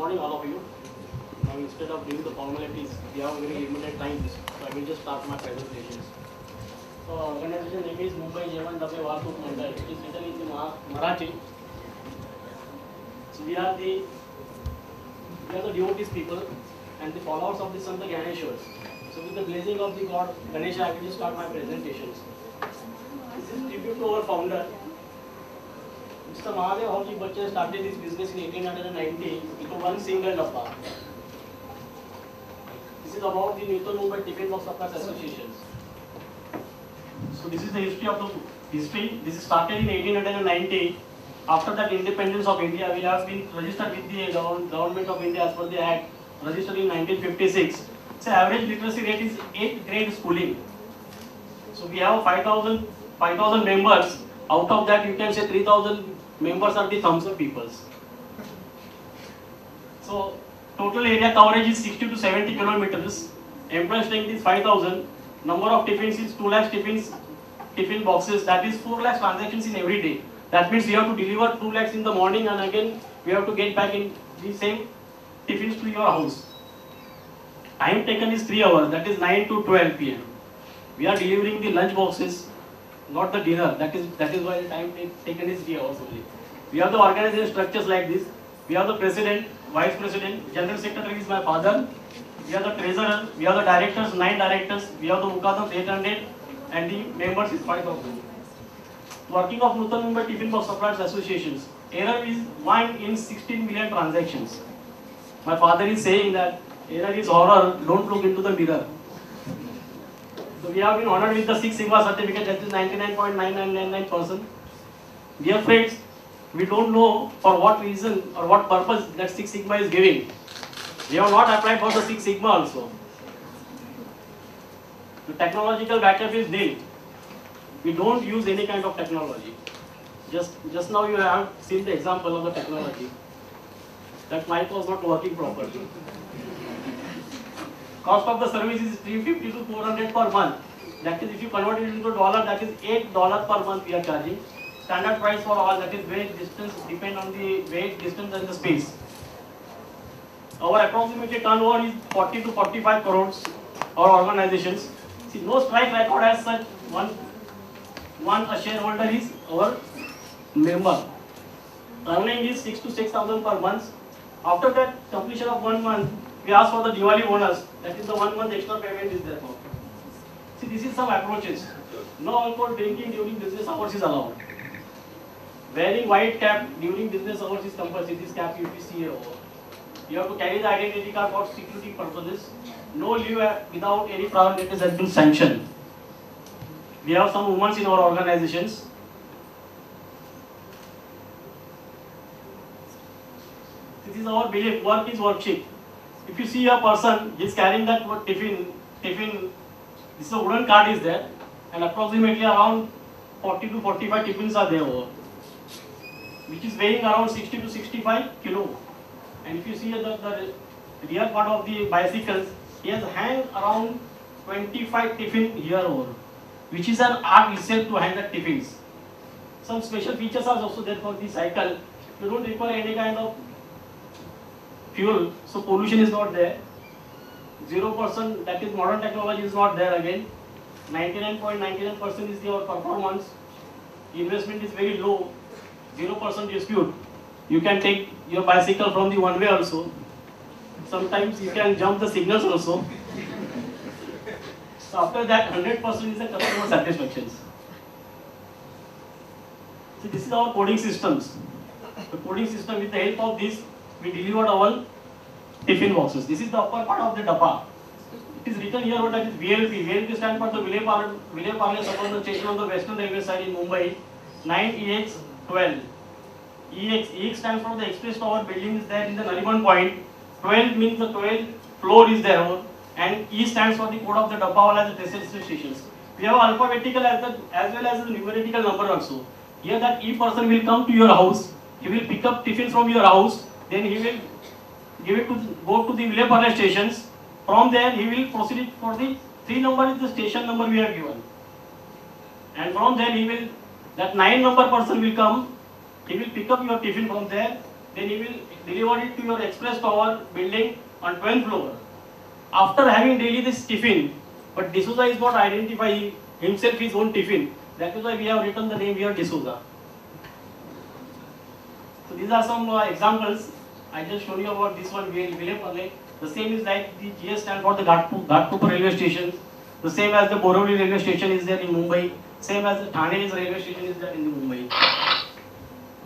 morning, all of you. Now, instead of doing the formalities, we have very limited time, so I will just start my presentations. So, organization name is Mumbai Jeevan Dabbe Vaahtuk Mandal. It is written in Marathi. So, we are the devotees people and the followers of the Sant Gyaneshwar. So, with the blessing of the God Ganesha, I will just start my presentations. This is tribute to our founder. Mr. Mahadev Hauji Bachchan started this business in 1890 into one single dabba. This is about the Newton Mumbai Tiffin Box Suppliers Associations. So this is the history of the history. This is started in 1890. After that independence of India, we have been registered with the government of India as per the Act, registered in 1956. So average literacy rate is 8th grade schooling. So we have 5,000 members. Out of that, you can say 3,000 members are the thumbs up peoples. So total area coverage is 60 to 70 kilometers. Employee strength is 5,000. Number of tiffins is 2 lakh tiffin boxes. That is 4 lakh transactions in every day. That means we have to deliver 2 lakhs in the morning and again we have to get back in the same tiffins to your house. Time taken is 3 hours. That is 9 to 12 p.m. We are delivering the lunch boxes, not the dinner. That is why the time taken is 3 hours only. We have the organization structures like this. We have the president, vice president, general secretary is my father. We have the treasurer, we have the directors, 9 directors. We have the Mukadams 800 and the members is 5,000. Working of Newton Mumbai Tiffin Box Suppliers Associations. Error is 1 in 16 million transactions. My father is saying that error is horror, don't look into the mirror. So we have been honored with the Six Sigma certificate, that is 99.9999%. Dear friends, we don't know for what reason or what purpose that Six Sigma is giving. We have not applied for the Six Sigma also. The technological backup is nil. We don't use any kind of technology. Just now you have seen the example of the technology. That mic was not working properly. Cost of the service is 350 to 400 per month. That is, if you convert it into dollar, that is $8 per month we are charging. Standard price for all, that is weight, distance, depend on the weight, distance and the space. Our approximate turnover is 40 to 45 crores, our organizations. See, no strike record as such. One a shareholder is our member. Earning is 6 to 6,000 per month. After that completion of 1 month, we ask for the Diwali bonus. That is the 1 month extra payment is there. See, this is some approaches. No alcohol drinking during business hours is allowed. Wearing white cap during business hours is compulsory. This cap you see here over. You have to carry the identity card for security purposes. No leave without any prior notice has been sanctioned. We have some women in our organizations. This is our belief. Work is worksheet. If you see a person, he is carrying that tiffin, this is a wooden card is there, and approximately around 40 to 45 tiffins are there over, which is weighing around 60 to 65 kilo. And if you see the rear part of the bicycles, he has hang around 25 tiffin here over, which is an art itself to hang the tiffins. Some special features are also there for the cycle. You don't require any kind of fuel, so pollution is not there. 0%, that is modern technology, is not there again. 99.99% is your performance. Investment is very low. 0% dispute. You can take your bicycle from the one way also. Sometimes you can jump the signals also. So after that, 100% is the customer satisfaction. So this is our coding systems. The coding system, with the help of this, we delivered our tiffin boxes. This is the upper part of the dabba. It is written here that is VLP. VLP stands for the Vile Parle Suburban Station on the Western Railway side in Mumbai. 9EX12. EX stands for the express tower building is there in the Nariman point. 12 means the 12th floor is there. And E stands for the code of the dabba wala as the destination stations. We have alphabetical as well as the numerical number also. Here that E person will come to your house. He will pick up tiffin from your house. Then he will give it to go to the Vile Parle stations. From there he will proceed for the 3 number is the station number we have given. And from there he will, that 9 number person will come. He will pick up your tiffin from there then he will deliver it to your express tower building on 12th floor. After having daily this tiffin, but D'Souza is not identify himself his own tiffin. That is why we have written the name here D'Souza. So these are some examples. I just show you about this one, Vileparle. The same is like the GS stand for the Ghatkopar railway station. The same as the Borivali railway station is there in Mumbai. Same as the Thane railway station is there in Mumbai.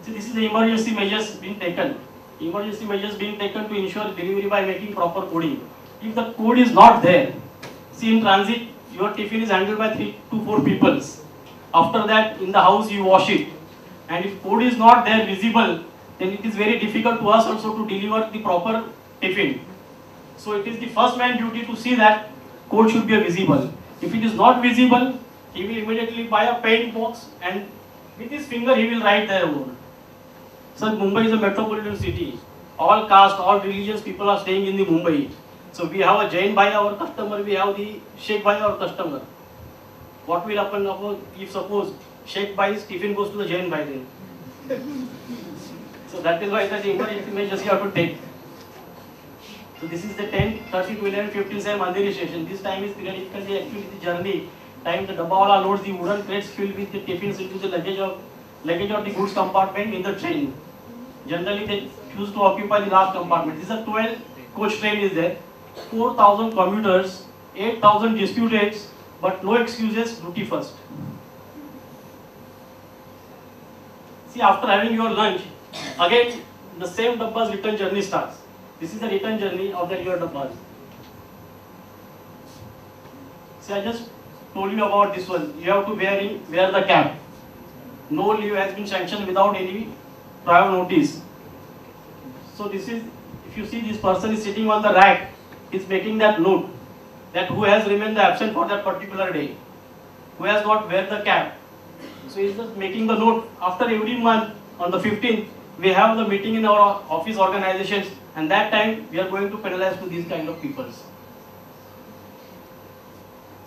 So this is the emergency measures being taken. Emergency measures being taken to ensure delivery by making proper coding. If the code is not there, see in transit, your tiffin is handled by 3 to 4 people. After that, in the house you wash it. And if code is not there visible, then it is very difficult to us also to deliver the proper tiffin. So it is the first man duty to see that code should be visible. If it is not visible, he will immediately buy a paint box and with his finger he will write there word. So Mumbai is a metropolitan city. All caste, all religions people are staying in the Mumbai. So we have a Jain Bhai our customer, we have the Sheikh Bhai our customer. What will happen if suppose Sheikh Bhai's tiffin goes to the Jain Bhai then? So that is why that emergency measures you have to take. So this is the 10:30 to 11:15 same Andheri station. This time is periodically actually the journey time the Dabbawala loads the wooden crates filled with the tiffins into the luggage of the goods compartment in the train. Generally they choose to occupy the last compartment. This is a 12 coach train is there. 4,000 commuters, 8,000 disputants, but no excuses, duty first. See, after having your lunch, again the same Dabba's return journey starts. This is the return journey of the your Dabbas. See, I just told you about this one. You have to wear the cap. No leave has been sanctioned without any prior notice. So this is, if you see this person is sitting on the rack, is making that note that who has remained absent for that particular day, who has not wear the cap. So he is just making the note. After every month on the 15th, we have the meeting in our office organizations, and that time we are going to penalize to these kind of people.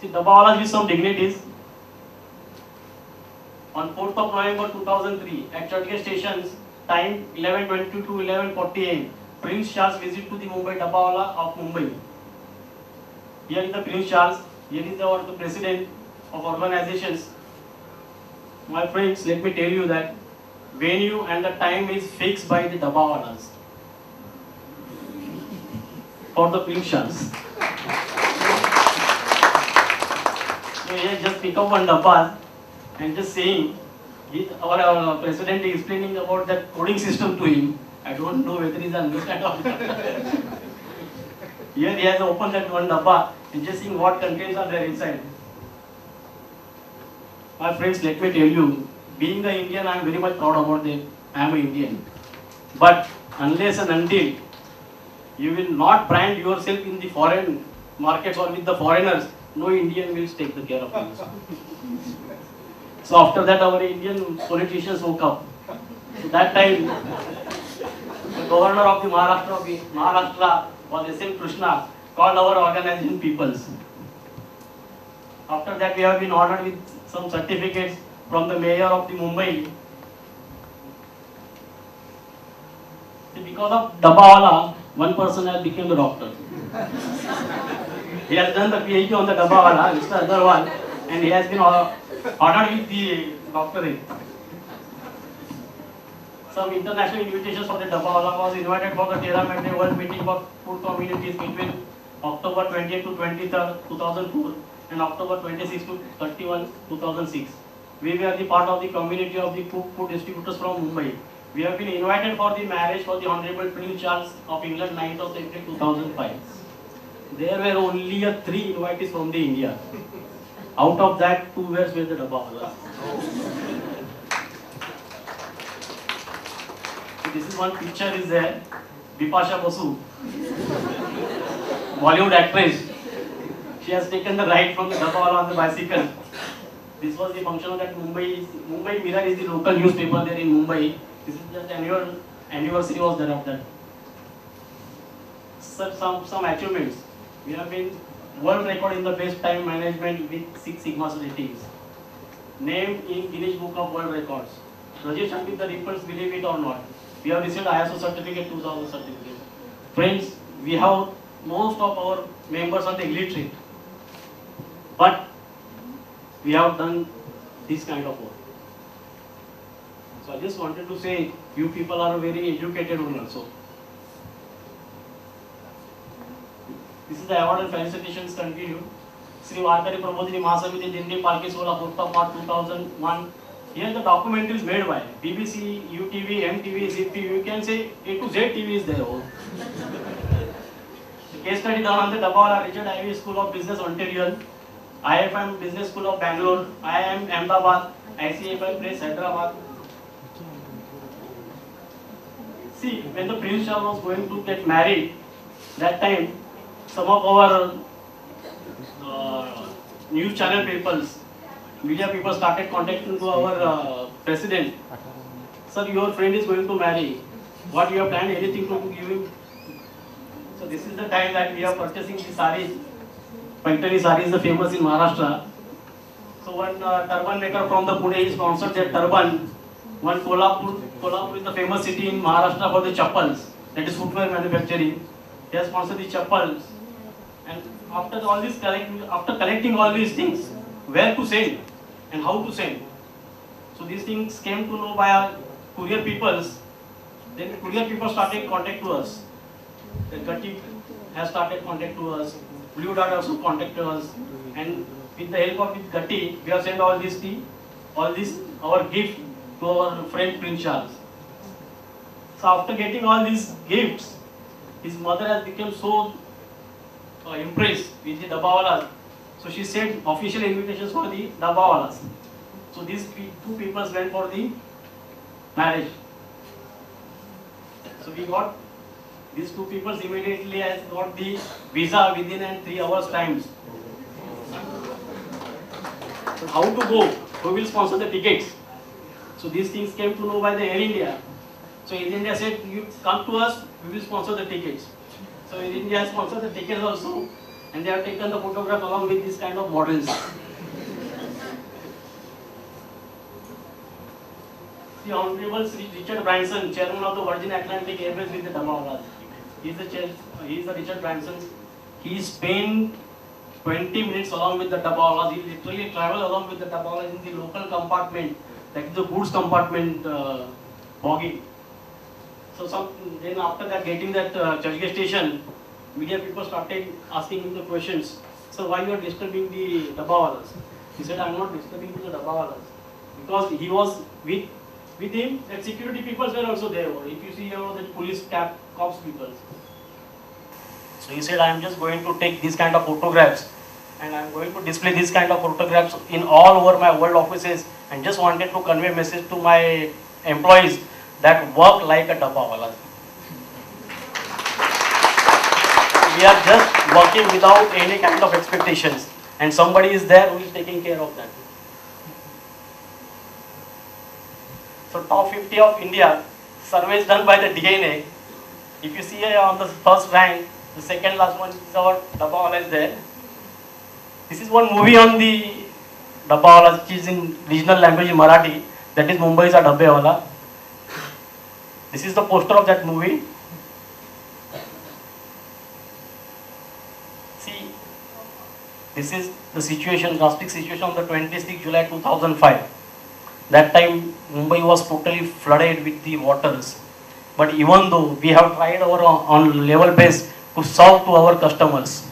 See, Dabbawalas with some dignities. On 4th of November 2003, at Churchgate stations, time 11:20 to 11:40 am. Prince Charles visit to the Mumbai Dabbawala of Mumbai. Here is the Prince Charles. Here is the president of organizations. My friends, let me tell you that venue and the time is fixed by the Dabbawalas for the Prince Charles. So here just pick up one Dabba and just saying, our president is explaining about that coding system to him. I don't know whether he's understand or not. Here he has opened that one Dabba and just seeing what contents are there inside. My friends, let me tell you, being an Indian, I am very much proud about it. I am an Indian. But unless and until you will not brand yourself in the foreign markets or with the foreigners, no Indian will take the care of you. So after that, our Indian politicians woke up. So that time, the governor of the Maharashtra was S.M. Krishna, called our organization peoples. After that, we have been honored with some certificates from the mayor of the Mumbai. See, because of Dabbawala, one person has become a doctor. He has done the PhD on the Dabbawala, Mr. Agarwal, and he has been honored with the doctorate. Some international invitations for the Dabbawala was invited for the Terra Madre World Meeting for Food Communities between October 28 to 23rd, 2004 and October 26 to 31, 2006. We were the part of the community of the food distributors from Mumbai. We have been invited for the marriage for the Honorable Prince Charles of England, 9th of April 2005. There were only 3 invitees from the India. Out of that, 2 were the Dabbawala. This is one picture is there. Bipasha Basu, Bollywood actress. She has taken the ride from the Dabbawala on the bicycle. This was the function of that Mumbai Mirror is the local newspaper there in Mumbai. This is just annual anniversary was there of that. Some achievements. We have been world record in the best time management with 6 Sigma ratings. Named in Guinness Book of World Records. Rajesh with the ripples, believe it or not. We have received ISO certificate, 2000 certificate. Friends, we have most of our members on the illiterate, but we have done this kind of work. So I just wanted to say, you people are very educated one also. This is the award and felicitations continued. Sri Varkari Prabodhini Mahasamiti Dindi Palki Sola Purta Part 2001. Here the documentary is made by BBC, UTV, MTV, ZTV. You can say A to Z TV is there. The case study done on the Dabawala Richard Ivey School of Business, Ontario, IFM Business School of Bangalore, IIM Ahmedabad, ICFI Press Hyderabad. See, when the Prince Charles was going to get married, that time some of our news channel peoples, media people started contacting to our president. Sir, your friend is going to marry. What you have planned? Anything to give him? So this is the time that we are purchasing the sarees. Paitani saree is the famous in Maharashtra. So one turban maker from the Pune is sponsored that turban. One Kolhapur is the famous city in Maharashtra for the chappals. That is footwear manufacturing. They have sponsored the chappals. And after all this collecting all these things, where to send and how to send. So these things came to know by our courier peoples. Then courier people started contact to us. The Gatti has started contact to us. Blue Dart also contacted us. And with the help of Gatti, we have sent all this our gift to our friend Prince Charles. So after getting all these gifts, his mother has become so impressed with the Dabawalas. So she sent official invitations for the Dabawalas. So these two people went for the marriage. So we got these two people immediately has got the visa within 3 hours times. So how to go? Who will sponsor the tickets? So these things came to know by the Air India. So Air India said, you come to us, we will sponsor the tickets. So Air India has sponsored the tickets also, and they have taken the photograph along with this kind of models. The Honorable Sri Richard Branson, Chairman of the Virgin Atlantic Airways with the Dabawalas. He is the Richard Branson. He spent 20 minutes along with the Dabawalas. He literally traveled along with the Dabawalas in the local compartment, like the goods compartment bogie. So then after that, getting that Churchgate station, media people started asking him the questions. So why you are disturbing the Dabawalas? He said, I am not disturbing the Dabawalas. Because he was with him, that security people were also there. If you see here, the police cops people. So he said, I am just going to take these kind of photographs and I am going to display these kind of photographs in all over my world offices, and just wanted to convey a message to my employees that work like a Dabbawala. We are just working without any kind of expectations, and somebody is there who is taking care of that. So top 50 of India, surveys done by the DNA. If you see here on the first rank, the second last one is our Dabbawala is there. This is one movie on the Dabbawala, which is in regional language in Marathi. That is Mumbai's Dabbewala. This is the poster of that movie. See, this is the situation, drastic situation on the 26th July 2005. That time Mumbai was totally flooded with the waters. But even though we have tried our on level base to serve to our customers,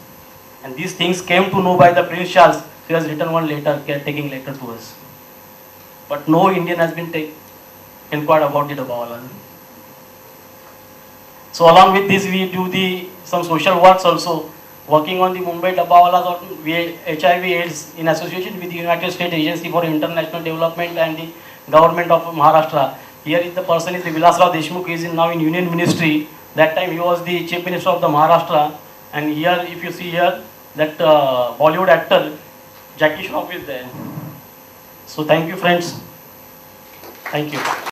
and these things came to know by the Prince Charles, he has written one letter, taking letter to us. But no Indian has been inquired about the Dabbawala. So along with this, we do some social works also, working on the Mumbai Dabbawalas or HIV/AIDS in association with the United States Agency for International Development and the government of Maharashtra. Here is the person is the Vilasrao Deshmukh. He is now in Union Ministry. That time he was the Chief Minister of the Maharashtra. And here, if you see here, that Bollywood actor Jackie Shroff is there. So thank you, friends. Thank you.